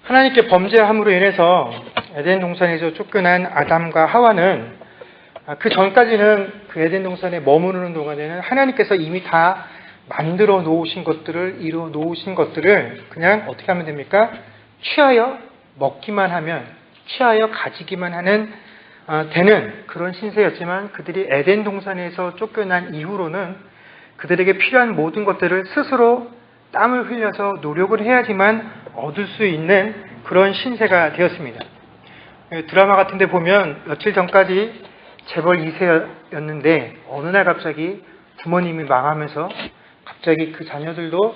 하나님께 범죄함으로 인해서 에덴 동산에서 쫓겨난 아담과 하와는 그 전까지는 그 에덴 동산에 머무르는 동안에는 하나님께서 이미 다 만들어 놓으신 것들을, 이루어 놓으신 것들을 그냥 어떻게 하면 됩니까? 취하여 먹기만 하면, 취하여 가지기만 하는 되는 그런 신세였지만, 그들이 에덴 동산에서 쫓겨난 이후로는 그들에게 필요한 모든 것들을 스스로 땀을 흘려서 노력을 해야지만 얻을 수 있는 그런 신세가 되었습니다. 드라마 같은 데 보면 며칠 전까지 재벌 2세였는데 어느 날 갑자기 부모님이 망하면서 갑자기 그 자녀들도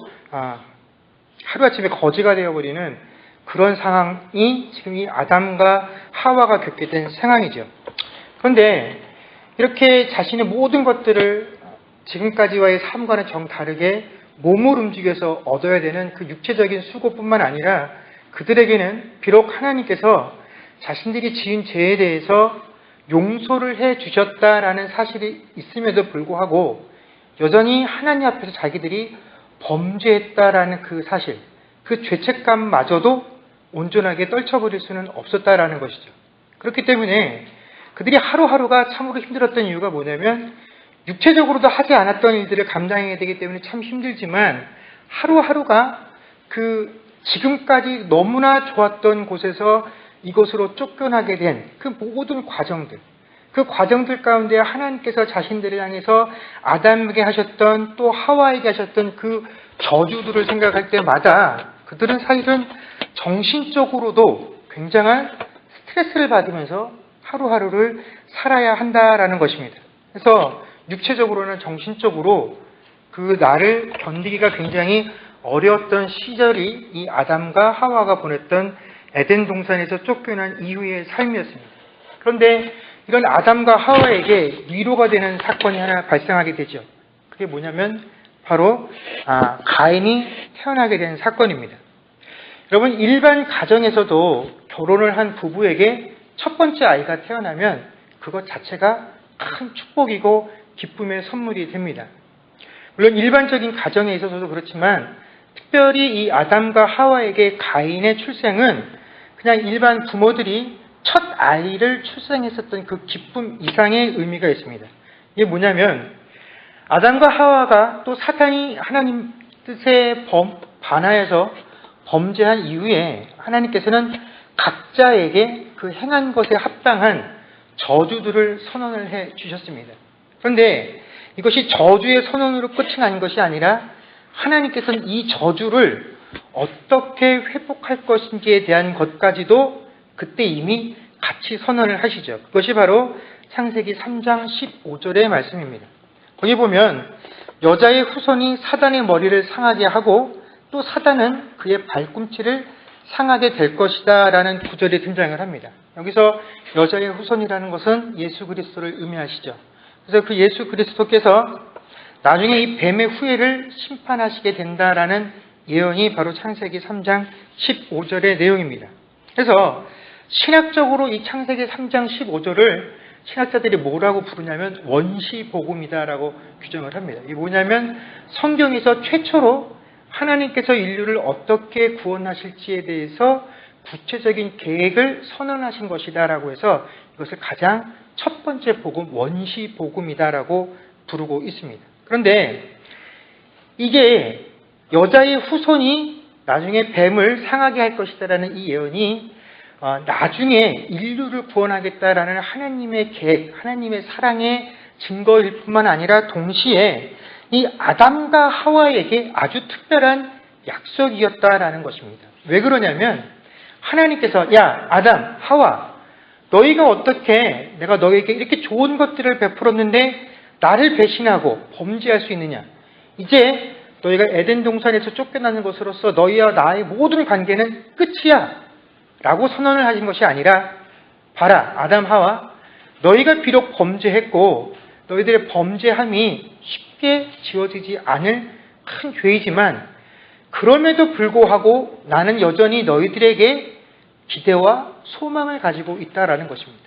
하루아침에 거지가 되어버리는 그런 상황이 지금 이 아담과 하와가 겪게 된 상황이죠. 그런데 이렇게 자신의 모든 것들을 지금까지와의 삶과는 정다르게 몸을 움직여서 얻어야 되는 그 육체적인 수고뿐만 아니라 그들에게는 비록 하나님께서 자신들이 지은 죄에 대해서 용서를 해 주셨다라는 사실이 있음에도 불구하고 여전히 하나님 앞에서 자기들이 범죄했다라는 그 사실, 그 죄책감마저도 온전하게 떨쳐버릴 수는 없었다라는 것이죠. 그렇기 때문에 그들이 하루하루가 참으로 힘들었던 이유가 뭐냐면 육체적으로도 하지 않았던 일들을 감당해야 되기 때문에 참 힘들지만 하루하루가 그 지금까지 너무나 좋았던 곳에서 이곳으로 쫓겨나게 된 그 모든 과정들, 그 과정들 가운데 하나님께서 자신들을 향해서 아담에게 하셨던 또 하와에게 하셨던 그 저주들을 생각할 때마다 그들은 사실은 정신적으로도 굉장한 스트레스를 받으면서 하루하루를 살아야 한다라는 것입니다. 그래서 육체적으로는 정신적으로 그 날을 견디기가 굉장히 어려웠던 시절이 이 아담과 하와가 보냈던 에덴 동산에서 쫓겨난 이후의 삶이었습니다. 그런데 이런 아담과 하와에게 위로가 되는 사건이 하나 발생하게 되죠. 그게 뭐냐면 바로 가인이 태어나게 된 사건입니다. 여러분, 일반 가정에서도 결혼을 한 부부에게 첫 번째 아이가 태어나면 그것 자체가 큰 축복이고 기쁨의 선물이 됩니다. 물론 일반적인 가정에 있어서도 그렇지만 특별히 이 아담과 하와에게 가인의 출생은 그냥 일반 부모들이 첫 아이를 출생했었던 그 기쁨 이상의 의미가 있습니다. 이게 뭐냐면 아담과 하와가 또 사탄이 하나님 뜻에 반하여서 범죄한 이후에 하나님께서는 각자에게 그 행한 것에 합당한 저주들을 선언을 해 주셨습니다. 그런데 이것이 저주의 선언으로 끝이 난 것이 아니라 하나님께서는 이 저주를 어떻게 회복할 것인지에 대한 것까지도 그때 이미 같이 선언을 하시죠. 그것이 바로 창세기 3장 15절의 말씀입니다. 거기 보면 여자의 후손이 사단의 머리를 상하게 하고 또 사단은 그의 발꿈치를 상하게 될 것이다 라는 구절이 등장을 합니다. 여기서 여자의 후손이라는 것은 예수 그리스도를 의미하시죠. 그래서 그 예수 그리스도께서 나중에 이 뱀의 후예를 심판하시게 된다라는 예언이 바로 창세기 3장 15절의 내용입니다. 그래서 신학적으로 이 창세기 3장 15절을 신학자들이 뭐라고 부르냐면 원시복음이다라고 규정을 합니다. 이게 뭐냐면 성경에서 최초로 하나님께서 인류를 어떻게 구원하실지에 대해서 구체적인 계획을 선언하신 것이다라고 해서 이것을 가장 첫 번째 복음, 원시복음이다라고 부르고 있습니다. 그런데 이게 여자의 후손이 나중에 뱀을 상하게 할 것이다라는 이 예언이 나중에 인류를 구원하겠다라는 하나님의 계획, 하나님의 사랑의 증거일 뿐만 아니라 동시에 이 아담과 하와에게 아주 특별한 약속이었다라는 것입니다. 왜 그러냐면 하나님께서 야 아담, 하와 너희가 어떻게 내가 너희에게 이렇게 좋은 것들을 베풀었는데 나를 배신하고 범죄할 수 있느냐. 이제 너희가 에덴 동산에서 쫓겨나는 것으로서 너희와 나의 모든 관계는 끝이야 라고 선언을 하신 것이 아니라 봐라 아담 하와 너희가 비록 범죄했고 너희들의 범죄함이 쉽게 지워지지 않을 큰 죄이지만 그럼에도 불구하고 나는 여전히 너희들에게 기대와 소망을 가지고 있다라는 것입니다.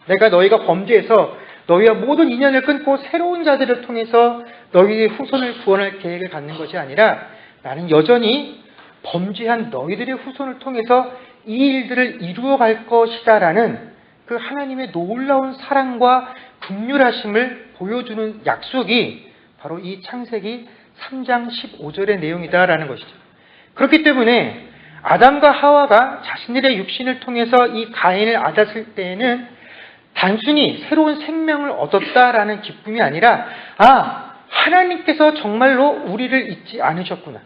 내가 너희가 범죄해서 너희와 모든 인연을 끊고 새로운 자들을 통해서 너희의 후손을 구원할 계획을 갖는 것이 아니라 나는 여전히 범죄한 너희들의 후손을 통해서 이 일들을 이루어갈 것이다 라는 그 하나님의 놀라운 사랑과 긍휼하심을 보여주는 약속이 바로 이 창세기 3장 15절의 내용이다라는 것이죠. 그렇기 때문에 아담과 하와가 자신들의 육신을 통해서 이 가인을 얻었을 때에는 단순히 새로운 생명을 얻었다라는 기쁨이 아니라 하나님께서 정말로 우리를 잊지 않으셨구나.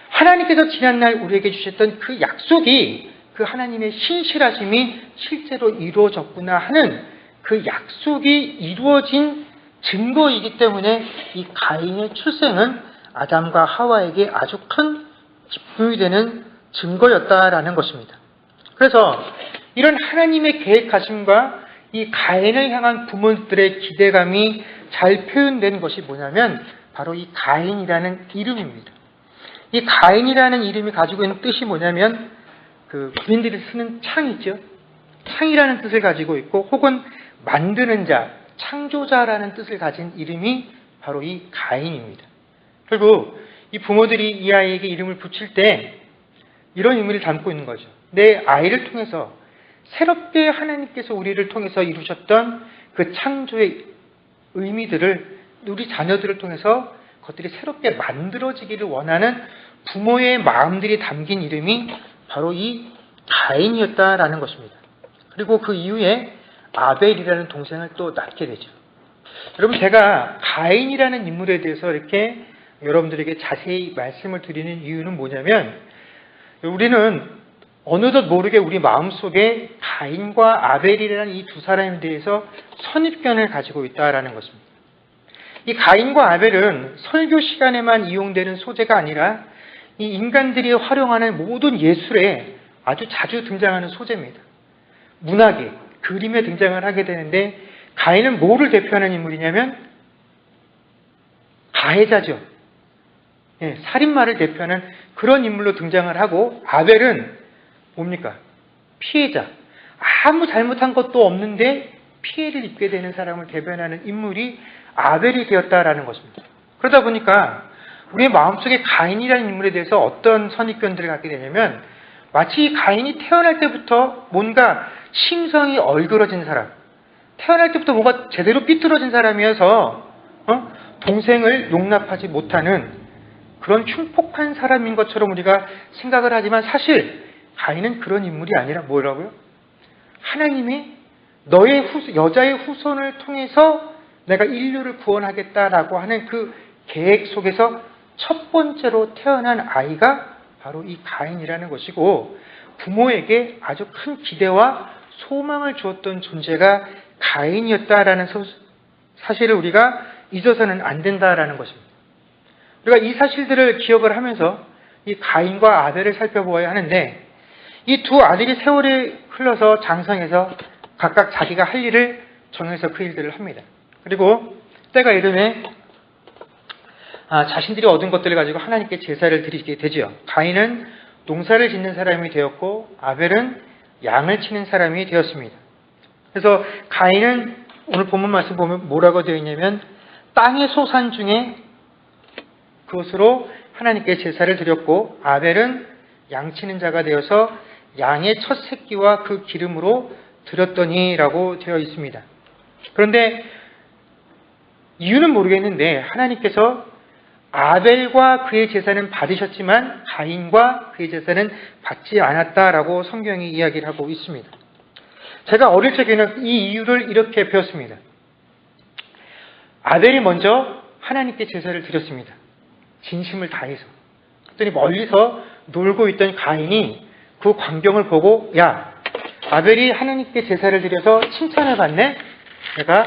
하나님께서 지난날 우리에게 주셨던 그 약속이 그 하나님의 신실하심이 실제로 이루어졌구나 하는 그 약속이 이루어진 증거이기 때문에 이 가인의 출생은 아담과 하와에게 아주 큰 기쁨이 되는 증거였다라는 것입니다. 그래서 이런 하나님의 계획하심과 이 가인을 향한 부모들의 기대감이 잘 표현된 것이 뭐냐면 바로 이 가인이라는 이름입니다. 이 가인이라는 이름이 가지고 있는 뜻이 뭐냐면 그 군인들이 쓰는 창이죠. 창이라는 뜻을 가지고 있고 혹은 만드는 자, 창조자라는 뜻을 가진 이름이 바로 이 가인입니다. 결국 이 부모들이 이 아이에게 이름을 붙일 때 이런 의미를 담고 있는 거죠. 내 아이를 통해서 새롭게 하나님께서 우리를 통해서 이루셨던 그 창조의 의미들을 우리 자녀들을 통해서 그것들이 새롭게 만들어지기를 원하는 부모의 마음들이 담긴 이름이 바로 이 가인이었다라는 것입니다. 그리고 그 이후에 아벨이라는 동생을 또 낳게 되죠. 여러분, 제가 가인이라는 인물에 대해서 이렇게 여러분들에게 자세히 말씀을 드리는 이유는 뭐냐면 우리는 어느덧 모르게 우리 마음속에 가인과 아벨이라는 이 두 사람에 대해서 선입견을 가지고 있다라는 것입니다. 이 가인과 아벨은 설교 시간에만 이용되는 소재가 아니라 이 인간들이 활용하는 모든 예술에 아주 자주 등장하는 소재입니다. 문학에, 그림에 등장을 하게 되는데 가인은 뭐를 대표하는 인물이냐면 가해자죠. 살인마를 대표하는 그런 인물로 등장을 하고 아벨은 뭡니까? 피해자. 아무 잘못한 것도 없는데 피해를 입게 되는 사람을 대변하는 인물이 아벨이 되었다라는 것입니다. 그러다 보니까 우리의 마음속에 가인이라는 인물에 대해서 어떤 선입견들을 갖게 되냐면 마치 가인이 태어날 때부터 뭔가 심성이 얼그러진 사람, 태어날 때부터 뭔가 제대로 삐뚤어진 사람이어서 동생을 용납하지 못하는 그런 흉폭한 사람인 것처럼 우리가 생각을 하지만 사실 가인은 그런 인물이 아니라 뭐라고요? 하나님이 너의 여자의 후손을 통해서 내가 인류를 구원하겠다라고 하는 그 계획 속에서 첫 번째로 태어난 아이가 바로 이 가인이라는 것이고 부모에게 아주 큰 기대와 소망을 주었던 존재가 가인이었다라는 사실을 우리가 잊어서는 안 된다라는 것입니다. 우리가 이 사실들을 기억을 하면서 이 가인과 아벨을 살펴보아야 하는데 이 두 아들이 세월이 흘러서 장성해서 각각 자기가 할 일을 정해서 그 일들을 합니다. 그리고 때가 이르매 자신들이 얻은 것들을 가지고 하나님께 제사를 드리게 되지요. 가인은 농사를 짓는 사람이 되었고 아벨은 양을 치는 사람이 되었습니다. 그래서 가인은 오늘 본문 말씀 보면 뭐라고 되어 있냐면 땅의 소산 중에 그것으로 하나님께 제사를 드렸고 아벨은 양 치는 자가 되어서 양의 첫 새끼와 그 기름으로 드렸더니라고 되어 있습니다. 그런데 이유는 모르겠는데 하나님께서 아벨과 그의 제사는 받으셨지만 가인과 그의 제사는 받지 않았다라고 성경이 이야기를 하고 있습니다. 제가 어릴 적에는 이 이유를 이렇게 배웠습니다. 아벨이 먼저 하나님께 제사를 드렸습니다. 진심을 다해서. 그랬더니 멀리서 놀고 있던 가인이 그 광경을 보고 야, 아벨이 하나님께 제사를 드려서 칭찬을 받네? 내가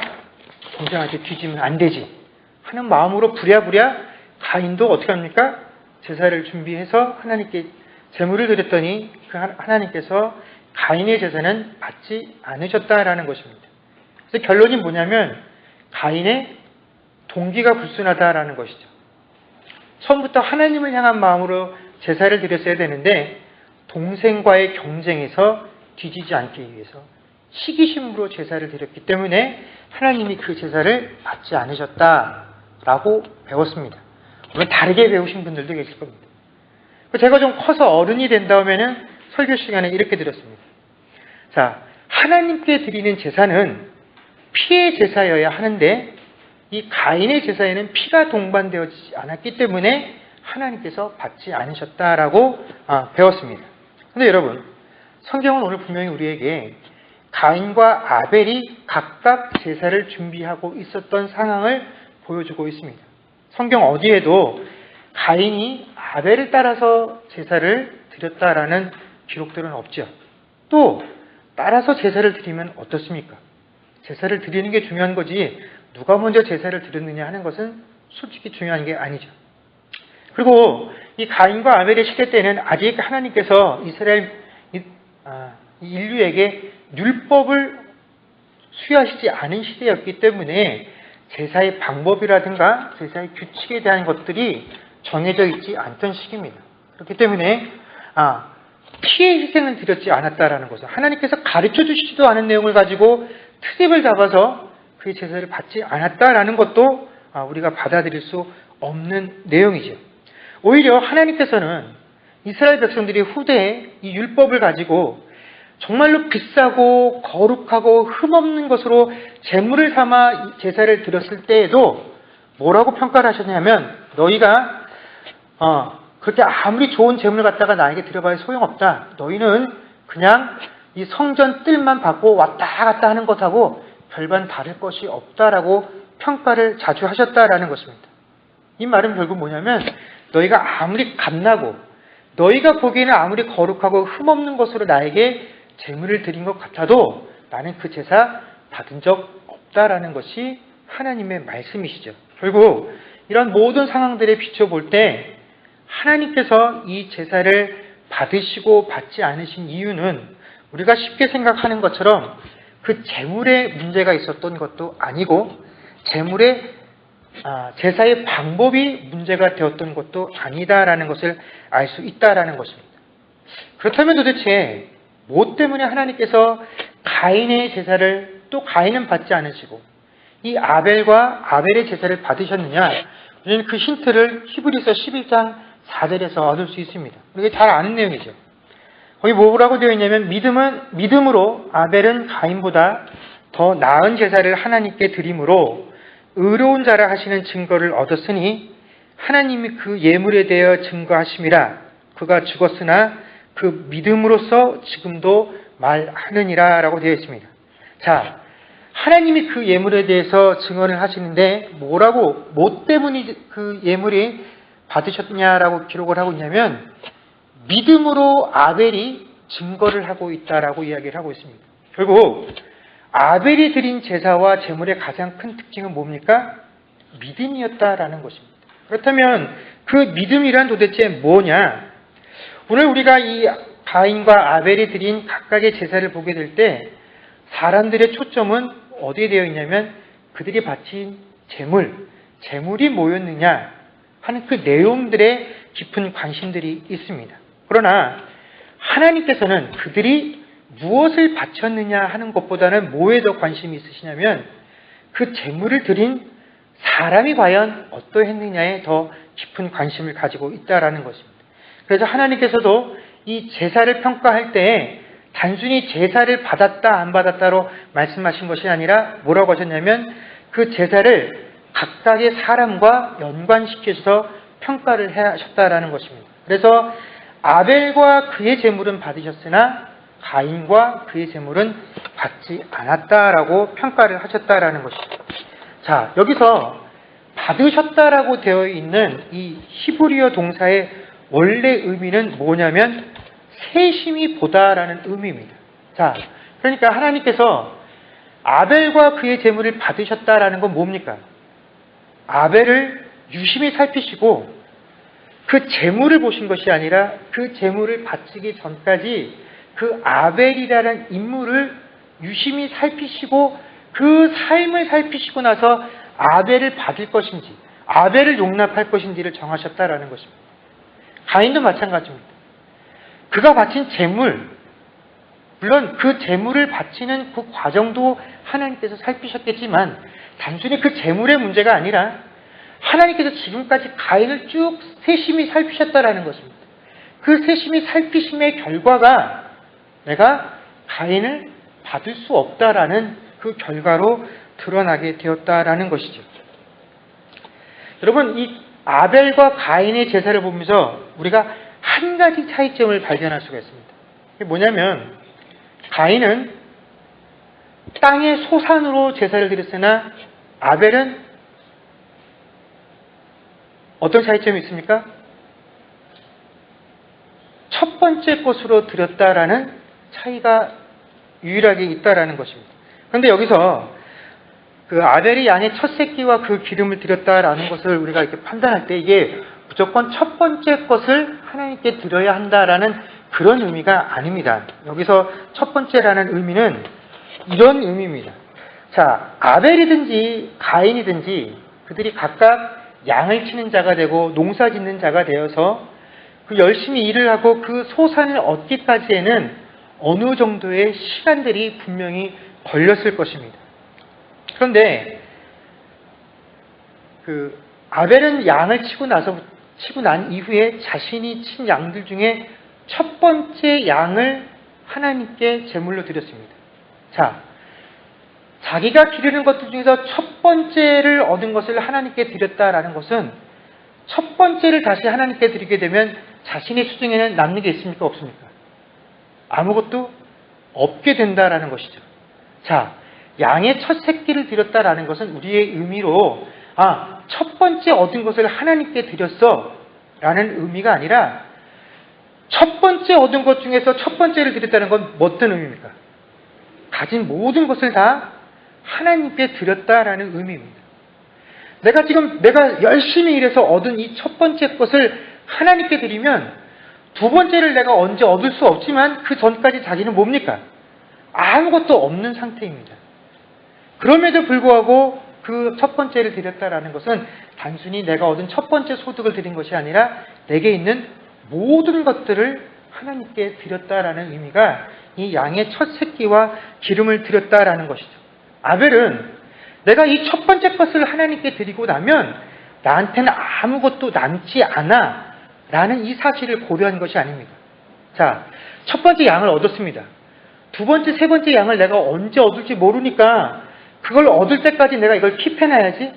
동생한테 뒤지면 안 되지 하는 마음으로 부랴부랴 가인도 어떻게 합니까? 제사를 준비해서 하나님께 제물을 드렸더니 그 하나님께서 가인의 제사는 받지 않으셨다라는 것입니다. 그래서 결론이 뭐냐면 가인의 동기가 불순하다라는 것이죠. 처음부터 하나님을 향한 마음으로 제사를 드렸어야 되는데 동생과의 경쟁에서 뒤지지 않기 위해서 시기심으로 제사를 드렸기 때문에 하나님이 그 제사를 받지 않으셨다라고 배웠습니다. 물론 다르게 배우신 분들도 계실 겁니다. 제가 좀 커서 어른이 된 다음에는 설교 시간에 이렇게 드렸습니다. 자, 하나님께 드리는 제사는 피의 제사여야 하는데 이 가인의 제사에는 피가 동반되어지지 않았기 때문에 하나님께서 받지 않으셨다라고 배웠습니다. 그런데 여러분, 성경은 오늘 분명히 우리에게 가인과 아벨이 각각 제사를 준비하고 있었던 상황을 보여주고 있습니다. 성경 어디에도 가인이 아벨을 따라서 제사를 드렸다라는 기록들은 없죠. 또 따라서 제사를 드리면 어떻습니까? 제사를 드리는 게 중요한 거지 누가 먼저 제사를 드렸느냐 하는 것은 솔직히 중요한 게 아니죠. 그리고 이 가인과 아벨의 시대 때는 아직 하나님께서 이스라엘 인류에게 율법을 수여하시지 않은 시대였기 때문에 제사의 방법이라든가 제사의 규칙에 대한 것들이 정해져 있지 않던 시기입니다. 그렇기 때문에 피의 희생을 드렸지 않았다라는 것을 하나님께서 가르쳐 주시지도 않은 내용을 가지고 트집을 잡아서 그 제사를 받지 않았다라는 것도 우리가 받아들일 수 없는 내용이죠. 오히려 하나님께서는 이스라엘 백성들이 후대에 이 율법을 가지고 정말로 비싸고 거룩하고 흠없는 것으로 제물을 삼아 제사를 드렸을 때에도 뭐라고 평가를 하셨냐면 너희가 그렇게 아무리 좋은 제물을 갖다가 나에게 드려봐야 소용없다. 너희는 그냥 이 성전 뜰만 받고 왔다 갔다 하는 것하고 별반 다를 것이 없다라고 평가를 자주 하셨다라는 것입니다. 이 말은 결국 뭐냐면 너희가 아무리 갓나고 너희가 보기에는 아무리 거룩하고 흠없는 것으로 나에게 제물을 드린 것 같아도 나는 그 제사 받은 적 없다라는 것이 하나님의 말씀이시죠. 결국 이런 모든 상황들에 비춰볼 때 하나님께서 이 제사를 받으시고 받지 않으신 이유는 우리가 쉽게 생각하는 것처럼 그 제물에 문제가 있었던 것도 아니고 제사의 방법이 문제가 되었던 것도 아니다라는 것을 알 수 있다라는 것입니다. 그렇다면 도대체 뭐 때문에 하나님께서 가인의 제사를 또 가인은 받지 않으시고 이 아벨과 아벨의 제사를 받으셨느냐? 우리는 그 힌트를 히브리서 11장 4절에서 얻을 수 있습니다. 이게 잘 아는 내용이죠. 거기 뭐라고 되어 있냐면 믿음으로 아벨은 가인보다 더 나은 제사를 하나님께 드림으로 의로운 자라 하시는 증거를 얻었으니 하나님이 그 예물에 대하여 증거하심이라. 그가 죽었으나 그 믿음으로써 지금도 말하느니라 라고 되어 있습니다. 자, 하나님이 그 예물에 대해서 증언을 하시는데 뭐 때문에 그 예물이 받으셨냐라고 기록을 하고 있냐면 믿음으로 아벨이 증거를 하고 있다라고 이야기를 하고 있습니다. 결국 아벨이 드린 제사와 제물의 가장 큰 특징은 뭡니까? 믿음이었다라는 것입니다. 그렇다면 그 믿음이란 도대체 뭐냐? 오늘 우리가 이 가인과 아벨이 드린 각각의 제사를 보게 될 때 사람들의 초점은 어디에 되어 있냐면 그들이 바친 제물이 뭐였느냐 하는 그 내용들에 깊은 관심들이 있습니다. 그러나 하나님께서는 그들이 무엇을 바쳤느냐 하는 것보다는 뭐에 더 관심이 있으시냐면 그 제물을 드린 사람이 과연 어떠했느냐에 더 깊은 관심을 가지고 있다라는 것입니다. 그래서 하나님께서도 이 제사를 평가할 때에 단순히 제사를 받았다 안 받았다로 말씀하신 것이 아니라 뭐라고 하셨냐면 그 제사를 각각의 사람과 연관시켜서 평가를 하셨다라는 것입니다. 그래서 아벨과 그의 제물은 받으셨으나 가인과 그의 제물은 받지 않았다라고 평가를 하셨다라는 것이죠. 자, 여기서 받으셨다라고 되어 있는 이 히브리어 동사의 원래 의미는 뭐냐면 세심히 보다라는 의미입니다. 자, 그러니까 하나님께서 아벨과 그의 제물을 받으셨다라는 건 뭡니까? 아벨을 유심히 살피시고 그 제물을 보신 것이 아니라 그 제물을 바치기 전까지 그 아벨이라는 인물을 유심히 살피시고 그 삶을 살피시고 나서 아벨을 받을 것인지 아벨을 용납할 것인지를 정하셨다라는 것입니다. 가인도 마찬가지입니다. 그가 바친 제물, 물론 그 제물을 바치는 그 과정도 하나님께서 살피셨겠지만 단순히 그 제물의 문제가 아니라 하나님께서 지금까지 가인을 쭉 세심히 살피셨다라는 것입니다. 그 세심히 살피심의 결과가 내가 가인을 받을 수 없다라는 그 결과로 드러나게 되었다라는 것이죠. 여러분, 이 아벨과 가인의 제사를 보면서 우리가 한 가지 차이점을 발견할 수가 있습니다. 그게 뭐냐면 가인은 땅의 소산으로 제사를 드렸으나 아벨은 어떤 차이점이 있습니까? 첫 번째 것으로 드렸다라는 차이가 유일하게 있다라는 것입니다. 그런데 여기서 그 아벨이 양의 첫 새끼와 그 기름을 드렸다라는 것을 우리가 이렇게 판단할 때 이게 무조건 첫 번째 것을 하나님께 드려야 한다라는 그런 의미가 아닙니다. 여기서 첫 번째라는 의미는 이런 의미입니다. 자, 아벨이든지 가인이든지 그들이 각각 양을 치는 자가 되고 농사 짓는 자가 되어서 그 열심히 일을 하고 그 소산을 얻기까지에는 어느 정도의 시간들이 분명히 걸렸을 것입니다. 그런데 그 아벨은 양을 치고 난 이후에 자신이 친 양들 중에 첫 번째 양을 하나님께 제물로 드렸습니다. 자, 자기가 기르는 것들 중에서 첫 번째를 얻은 것을 하나님께 드렸다라는 것은 첫 번째를 다시 하나님께 드리게 되면 자신의 수중에는 남는 게 있습니까? 없습니까? 아무것도 없게 된다라는 것이죠. 자, 양의 첫 새끼를 드렸다라는 것은 우리의 의미로 첫 번째 얻은 것을 하나님께 드렸어 라는 의미가 아니라 첫 번째 얻은 것 중에서 첫 번째를 드렸다는 건 어떤 의미입니까? 가진 모든 것을 다 하나님께 드렸다라는 의미입니다. 내가 열심히 일해서 얻은 이 첫 번째 것을 하나님께 드리면 두 번째를 내가 언제 얻을 수 없지만 그 전까지 자기는 뭡니까? 아무것도 없는 상태입니다. 그럼에도 불구하고 그 첫 번째를 드렸다라는 것은 단순히 내가 얻은 첫 번째 소득을 드린 것이 아니라 내게 있는 모든 것들을 하나님께 드렸다라는 의미가 이 양의 첫 새끼와 기름을 드렸다라는 것이죠. 아벨은 내가 이 첫 번째 것을 하나님께 드리고 나면 나한테는 아무것도 남지 않아 라는 이 사실을 고려한 것이 아닙니다. 자, 첫 번째 양을 얻었습니다. 두 번째, 세 번째 양을 내가 언제 얻을지 모르니까 그걸 얻을 때까지 내가 이걸 킵해놔야지.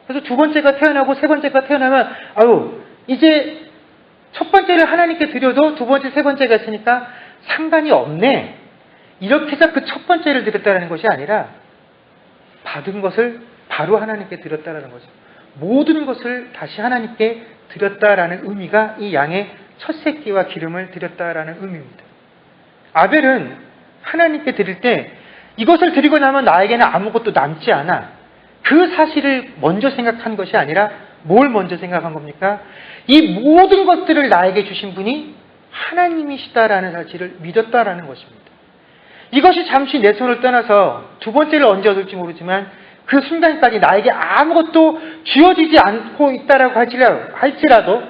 그래서 두 번째가 태어나고 세 번째가 태어나면 이제 첫 번째를 하나님께 드려도 두 번째, 세 번째가 있으니까 상관이 없네. 이렇게 해서 그 첫 번째를 드렸다는 것이 아니라 받은 것을 바로 하나님께 드렸다는 거죠. 모든 것을 다시 하나님께 드렸다라는 의미가 이 양의 첫 새끼와 기름을 드렸다라는 의미입니다. 아벨은 하나님께 드릴 때 이것을 드리고 나면 나에게는 아무것도 남지 않아. 그 사실을 먼저 생각한 것이 아니라 뭘 먼저 생각한 겁니까? 이 모든 것들을 나에게 주신 분이 하나님이시다라는 사실을 믿었다라는 것입니다. 이것이 잠시 내 손을 떠나서 두 번째를 언제 얻을지 모르지만 그 순간까지 나에게 아무것도 주어지지 않고 있다라고 할지라도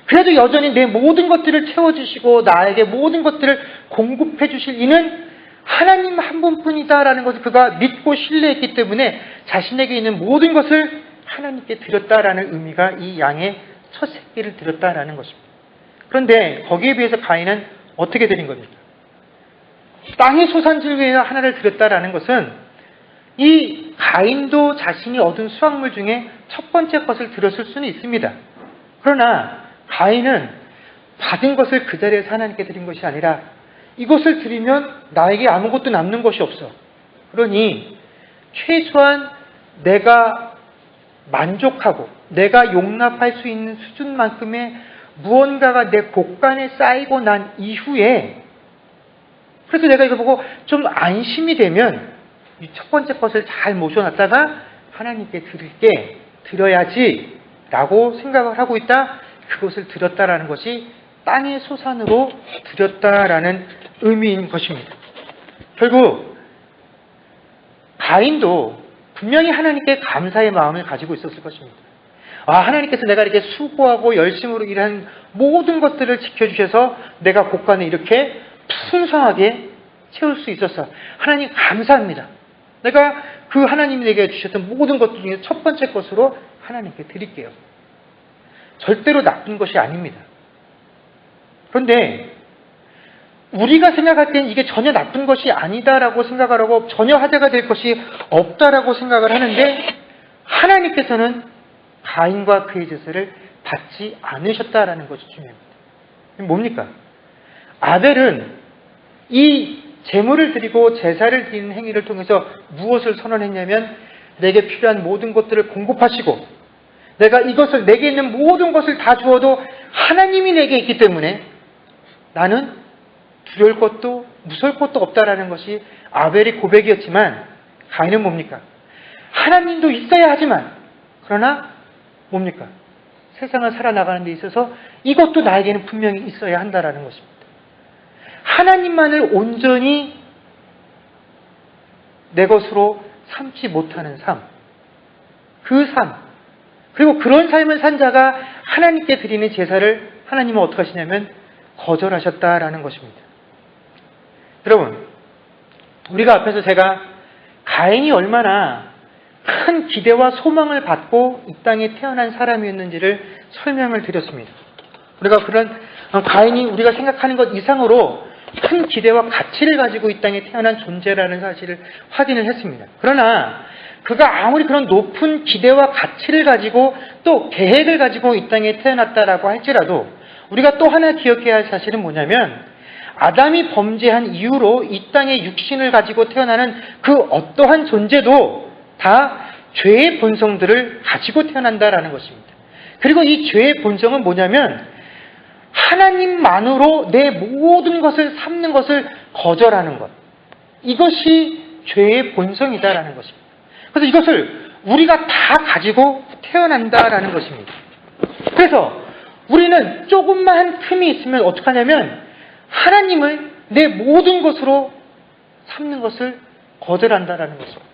그래도 여전히 내 모든 것들을 채워주시고 나에게 모든 것들을 공급해 주실 이는 하나님 한 분뿐이다라는 것을 그가 믿고 신뢰했기 때문에 자신에게 있는 모든 것을 하나님께 드렸다라는 의미가 이 양의 첫 새끼를 드렸다라는 것입니다. 그런데 거기에 비해서 가인은 어떻게 드린 겁니까? 땅의 소산질 위해 하나를 드렸다라는 것은 이 가인도 자신이 얻은 수확물 중에 첫 번째 것을 드렸을 수는 있습니다. 그러나 가인은 받은 것을 그 자리에서 하나님께 드린 것이 아니라 이것을 드리면 나에게 아무것도 남는 것이 없어. 그러니 최소한 내가 만족하고 내가 용납할 수 있는 수준만큼의 무언가가 내 곳간에 쌓이고 난 이후에 그래서 내가 이거 보고 좀 안심이 되면 이 첫 번째 것을 잘 모셔놨다가 하나님께 드릴게 드려야지 라고 생각을 하고 있다. 그것을 드렸다라는 것이 땅의 소산으로 드렸다라는 의미인 것입니다. 결국 가인도 분명히 하나님께 감사의 마음을 가지고 있었을 것입니다. 하나님께서 내가 이렇게 수고하고 열심으로 일한 모든 것들을 지켜주셔서 내가 곳간에 이렇게 풍성하게 채울 수 있었어. 하나님 감사합니다. 내가 그 하나님이 내게 주셨던 모든 것들 중에 첫 번째 것으로 하나님께 드릴게요. 절대로 나쁜 것이 아닙니다. 그런데 우리가 생각할 땐 이게 전혀 나쁜 것이 아니다라고 생각하고 전혀 하자가 될 것이 없다라고 생각을 하는데 하나님께서는 가인과 그의 제사를 받지 않으셨다라는 것이 중요합니다. 뭡니까? 아벨은 이 제물을 드리고 제사를 드리는 행위를 통해서 무엇을 선언했냐면 내게 필요한 모든 것들을 공급하시고 내가 이것을 내게 있는 모든 것을 다 주어도 하나님이 내게 있기 때문에 나는 두려울 것도 무서울 것도 없다라는 것이 아벨의 고백이었지만 가인은 뭡니까? 하나님도 있어야 하지만 그러나 뭡니까? 세상을 살아나가는 데 있어서 이것도 나에게는 분명히 있어야 한다라는 것입니다. 하나님만을 온전히 내 것으로 삼지 못하는 삶, 그 삶, 그리고 그런 삶을 산 자가 하나님께 드리는 제사를 하나님은 어떻게 하시냐면 거절하셨다라는 것입니다. 여러분, 우리가 앞에서 제가 가인이 얼마나 큰 기대와 소망을 받고 이 땅에 태어난 사람이었는지를 설명을 드렸습니다. 우리가 그런 가인이 우리가 생각하는 것 이상으로 큰 기대와 가치를 가지고 이 땅에 태어난 존재라는 사실을 확인을 했습니다. 그러나 그가 아무리 그런 높은 기대와 가치를 가지고 또 계획을 가지고 이 땅에 태어났다라고 할지라도 우리가 또 하나 기억해야 할 사실은 뭐냐면 아담이 범죄한 이후로 이 땅에 육신을 가지고 태어나는 그 어떠한 존재도 다 죄의 본성들을 가지고 태어난다라는 것입니다. 그리고 이 죄의 본성은 뭐냐면 하나님만으로 내 모든 것을 삼는 것을 거절하는 것. 이것이 죄의 본성이다라는 것입니다. 그래서 이것을 우리가 다 가지고 태어난다라는 것입니다. 그래서 우리는 조금만 틈이 있으면 어떻게 하냐면 하나님을 내 모든 것으로 삼는 것을 거절한다라는 것입니다.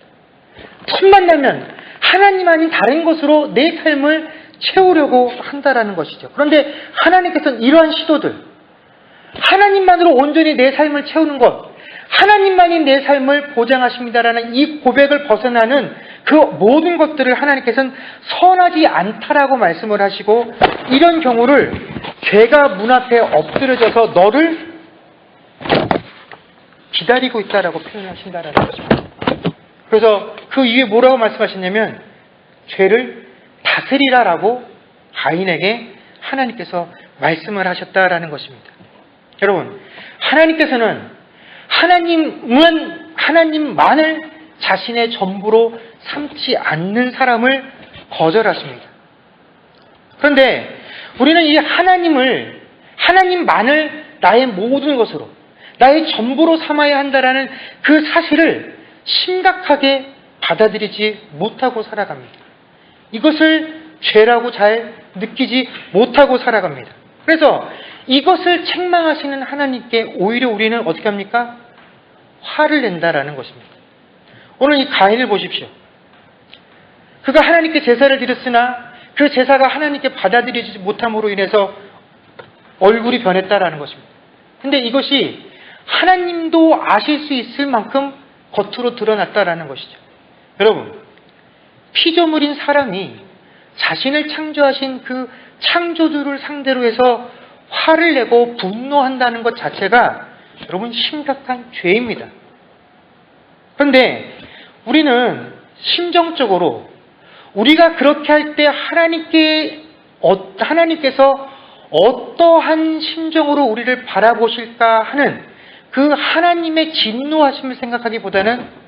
틈만 나면 하나님 아닌 다른 것으로 내 삶을 채우려고 한다라는 것이죠. 그런데 하나님께서는 이러한 시도들, 하나님만으로 온전히 내 삶을 채우는 것, 하나님만이 내 삶을 보장하십니다라는 이 고백을 벗어나는 그 모든 것들을 하나님께서는 선하지 않다라고 말씀을 하시고 이런 경우를 죄가 문 앞에 엎드려져서 너를 기다리고 있다라고 표현하신다라는 것입니다. 그래서 그 이후에 뭐라고 말씀하셨냐면 죄를 다스리라라고 가인에게 하나님께서 말씀을 하셨다라는 것입니다. 여러분, 하나님께서는 하나님만을 자신의 전부로 삼지 않는 사람을 거절하십니다. 그런데 우리는 이 하나님만을 나의 모든 것으로, 나의 전부로 삼아야 한다라는 그 사실을 심각하게 받아들이지 못하고 살아갑니다. 이것을 죄라고 잘 느끼지 못하고 살아갑니다. 그래서 이것을 책망하시는 하나님께 오히려 우리는 어떻게 합니까? 화를 낸다라는 것입니다. 오늘 이 가인을 보십시오. 그가 하나님께 제사를 드렸으나 그 제사가 하나님께 받아들이지 못함으로 인해서 얼굴이 변했다라는 것입니다. 근데 이것이 하나님도 아실 수 있을 만큼 겉으로 드러났다라는 것이죠. 여러분, 피조물인 사람이 자신을 창조하신 그 창조주를 상대로 해서 화를 내고 분노한다는 것 자체가 여러분 심각한 죄입니다. 그런데 우리는 심정적으로 우리가 그렇게 할 때 하나님께서 어떠한 심정으로 우리를 바라보실까 하는 그 하나님의 진노하심을 생각하기보다는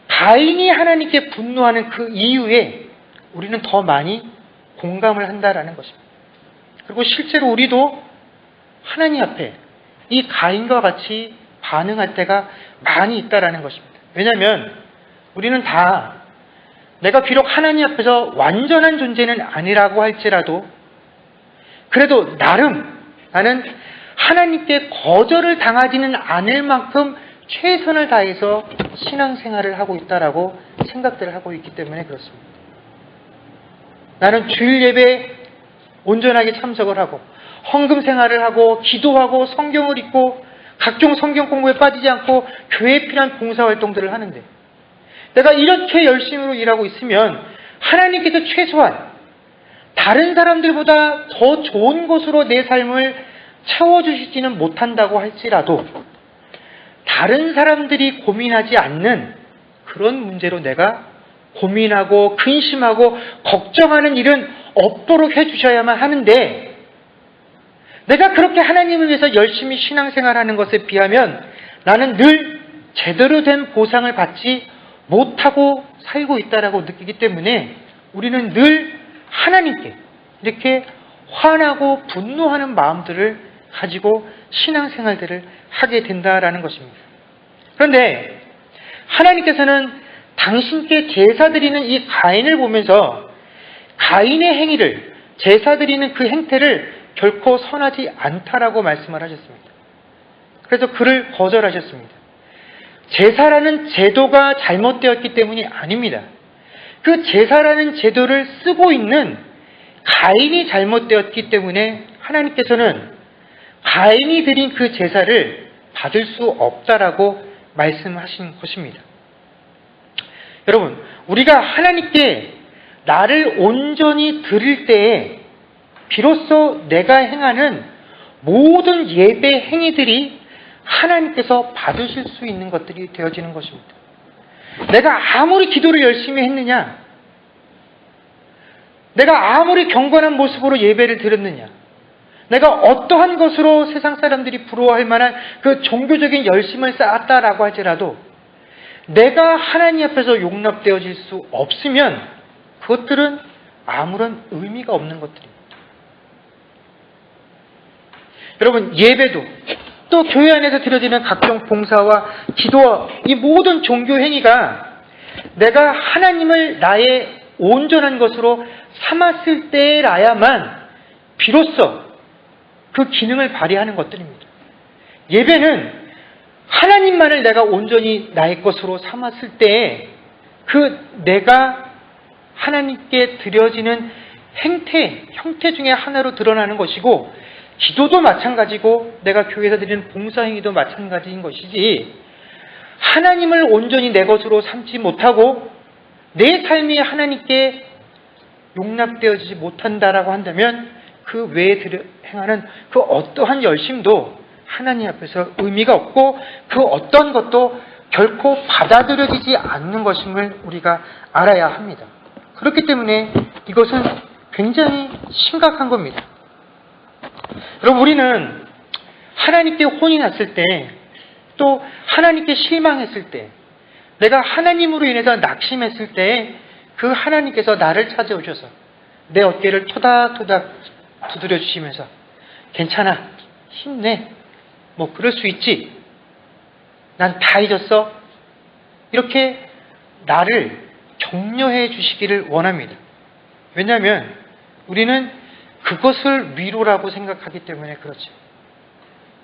가인이 하나님께 분노하는 그 이유에 우리는 더 많이 공감을 한다라는 것입니다. 그리고 실제로 우리도 하나님 앞에 이 가인과 같이 반응할 때가 많이 있다라는 것입니다. 왜냐하면 우리는 다 내가 비록 하나님 앞에서 완전한 존재는 아니라고 할지라도 그래도 나름 나는 하나님께 거절을 당하지는 않을 만큼 최선을 다해서 신앙생활을 하고 있다라고 생각들을 하고 있기 때문에 그렇습니다. 나는 주일 예배에 온전하게 참석을 하고 헌금 생활을 하고 기도하고 성경을 읽고 각종 성경 공부에 빠지지 않고 교회에 필요한 봉사활동들을 하는데 내가 이렇게 열심으로 일하고 있으면 하나님께서 최소한 다른 사람들보다 더 좋은 것으로 내 삶을 채워주시지는 못한다고 할지라도 다른 사람들이 고민하지 않는 그런 문제로 내가 고민하고 근심하고 걱정하는 일은 없도록 해주셔야만 하는데, 내가 그렇게 하나님을 위해서 열심히 신앙생활하는 것에 비하면 나는 늘 제대로 된 보상을 받지 못하고 살고 있다라고 느끼기 때문에 우리는 늘 하나님께 이렇게 화나고 분노하는 마음들을 가지고 신앙생활들을 하게 된다라는 것입니다. 그런데 하나님께서는 당신께 제사 드리는 이 가인을 보면서 가인의 행위를, 제사 드리는 그 행태를 결코 선하지 않다라고 말씀을 하셨습니다. 그래서 그를 거절하셨습니다. 제사라는 제도가 잘못되었기 때문이 아닙니다. 그 제사라는 제도를 쓰고 있는 가인이 잘못되었기 때문에 하나님께서는 가인이 드린 그 제사를 받을 수 없다라고 말씀하신 것입니다. 여러분, 우리가 하나님께 나를 온전히 드릴 때에 비로소 내가 행하는 모든 예배 행위들이 하나님께서 받으실 수 있는 것들이 되어지는 것입니다. 내가 아무리 기도를 열심히 했느냐, 내가 아무리 경건한 모습으로 예배를 드렸느냐, 내가 어떠한 것으로 세상 사람들이 부러워할 만한 그 종교적인 열심을 쌓았다라고 할지라도 내가 하나님 앞에서 용납되어질 수 없으면 그것들은 아무런 의미가 없는 것들입니다. 여러분, 예배도 또 교회 안에서 드려지는 각종 봉사와 기도와 이 모든 종교 행위가 내가 하나님을 나의 온전한 것으로 삼았을 때라야만 비로소 그 기능을 발휘하는 것들입니다. 예배는 하나님만을 내가 온전히 나의 것으로 삼았을 때 그 내가 하나님께 드려지는 형태 중에 하나로 드러나는 것이고, 기도도 마찬가지고 내가 교회에서 드리는 봉사행위도 마찬가지인 것이지, 하나님을 온전히 내 것으로 삼지 못하고 내 삶이 하나님께 용납되어지지 못한다라고 한다면 그 외에 행하는 그 어떠한 열심도 하나님 앞에서 의미가 없고 그 어떤 것도 결코 받아들여지지 않는 것임을 우리가 알아야 합니다. 그렇기 때문에 이것은 굉장히 심각한 겁니다. 여러분, 우리는 하나님께 혼이 났을 때, 또 하나님께 실망했을 때, 내가 하나님으로 인해서 낙심했을 때 그 하나님께서 나를 찾아오셔서 내 어깨를 토닥토닥 두드려 주시면서 괜찮아, 힘내, 뭐 그럴 수 있지, 난 다 잊었어, 이렇게 나를 격려해 주시기를 원합니다. 왜냐하면 우리는 그것을 위로라고 생각하기 때문에 그렇죠.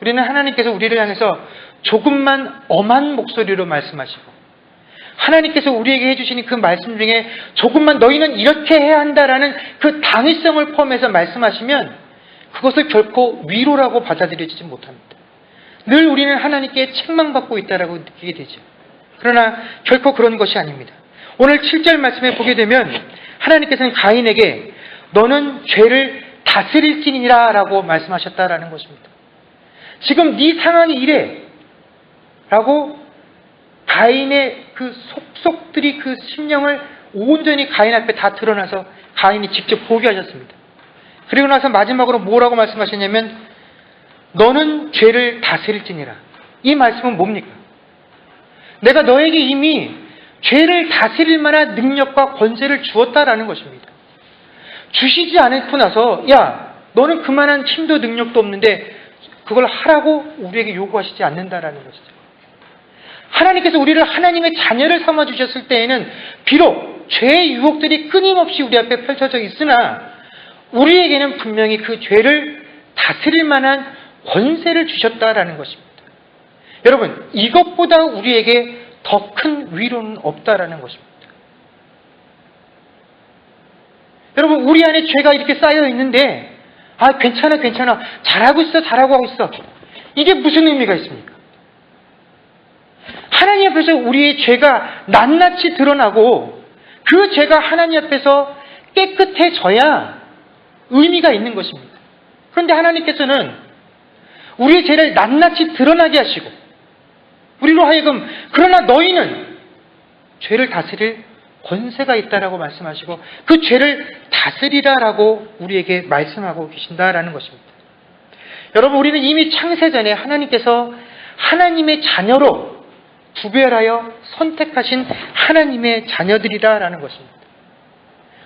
우리는 하나님께서 우리를 향해서 조금만 엄한 목소리로 말씀하시고, 하나님께서 우리에게 해주시는 그 말씀 중에 조금만 너희는 이렇게 해야 한다라는 그 당위성을 포함해서 말씀하시면 그것을 결코 위로라고 받아들여지지 못합니다. 늘 우리는 하나님께 책망받고 있다라고 느끼게 되죠. 그러나 결코 그런 것이 아닙니다. 오늘 7절 말씀에 보게 되면 하나님께서는 가인에게 너는 죄를 다스릴지니라 라고 말씀하셨다라는 것입니다. 지금 네 상황이 이래 라고 가인의 그 속속들이 그 심령을 온전히 가인 앞에 다 드러나서 가인이 직접 보게 하셨습니다. 그리고 나서 마지막으로 뭐라고 말씀하셨냐면 너는 죄를 다스릴지니라. 이 말씀은 뭡니까? 내가 너에게 이미 죄를 다스릴 만한 능력과 권세를 주었다라는 것입니다. 주시지 않고 나서 야, 너는 그만한 힘도 능력도 없는데 그걸 하라고 우리에게 요구하시지 않는다라는 것이죠. 하나님께서 우리를 하나님의 자녀를 삼아주셨을 때에는 비록 죄의 유혹들이 끊임없이 우리 앞에 펼쳐져 있으나 우리에게는 분명히 그 죄를 다스릴 만한 권세를 주셨다라는 것입니다. 여러분, 이것보다 우리에게 더 큰 위로는 없다라는 것입니다. 여러분, 우리 안에 죄가 이렇게 쌓여 있는데 괜찮아 잘하고 있어 이게 무슨 의미가 있습니까? 하나님 앞에서 우리의 죄가 낱낱이 드러나고 그 죄가 하나님 앞에서 깨끗해져야 의미가 있는 것입니다. 그런데 하나님께서는 우리의 죄를 낱낱이 드러나게 하시고 우리로 하여금 그러나 너희는 죄를 다스릴 권세가 있다라고 말씀하시고 그 죄를 다스리라라고 우리에게 말씀하고 계신다라는 것입니다. 여러분, 우리는 이미 창세전에 하나님께서 하나님의 자녀로 구별하여 선택하신 하나님의 자녀들이다라는 것입니다.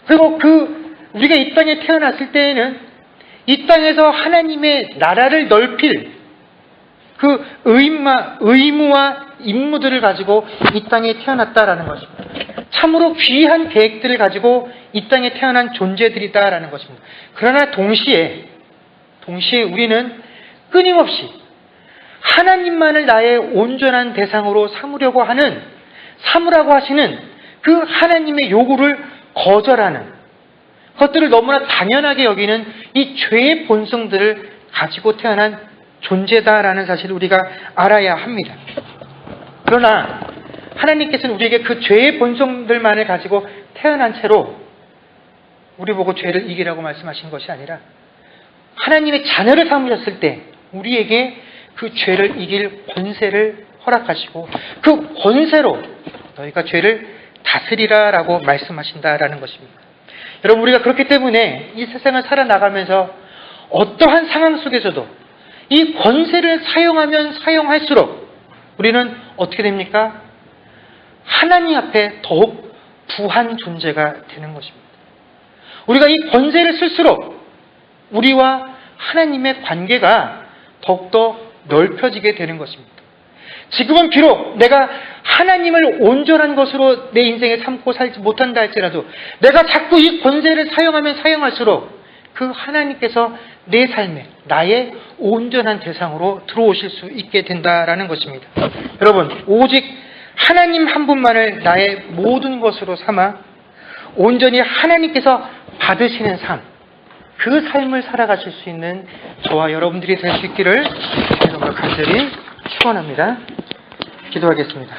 그리고 우리가 이 땅에 태어났을 때에는 이 땅에서 하나님의 나라를 넓힐 그 의무와 임무들을 가지고 이 땅에 태어났다라는 것입니다. 참으로 귀한 계획들을 가지고 이 땅에 태어난 존재들이다라는 것입니다. 그러나 동시에 우리는 끊임없이 하나님만을 나의 온전한 대상으로 삼으라고 하시는 그 하나님의 요구를 거절하는 것들을 너무나 당연하게 여기는 이 죄의 본성들을 가지고 태어난 존재다라는 사실을 우리가 알아야 합니다. 그러나 하나님께서는 우리에게 그 죄의 본성들만을 가지고 태어난 채로 우리 보고 죄를 이기라고 말씀하신 것이 아니라 하나님의 자녀를 삼으셨을 때 우리에게 그 죄를 이길 권세를 허락하시고 그 권세로 너희가 죄를 다스리라라고 말씀하신다라는 것입니다. 여러분, 우리가 그렇기 때문에 이 세상을 살아나가면서 어떠한 상황 속에서도 이 권세를 사용하면 사용할수록 우리는 어떻게 됩니까? 하나님 앞에 더욱 부한 존재가 되는 것입니다. 우리가 이 권세를 쓸수록 우리와 하나님의 관계가 더욱더 넓혀지게 되는 것입니다. 지금은 비록 내가 하나님을 온전한 것으로 내 인생에 삼고 살지 못한다 할지라도 내가 자꾸 이 권세를 사용하면 사용할수록 그 하나님께서 내 삶에 나의 온전한 대상으로 들어오실 수 있게 된다라는 것입니다. 여러분, 오직 하나님 한 분만을 나의 모든 것으로 삼아 온전히 하나님께서 받으시는 삶, 그 삶을 살아가실 수 있는 저와 여러분들이 될 수 있기를 여러분과 간절히 축원합니다. 기도하겠습니다.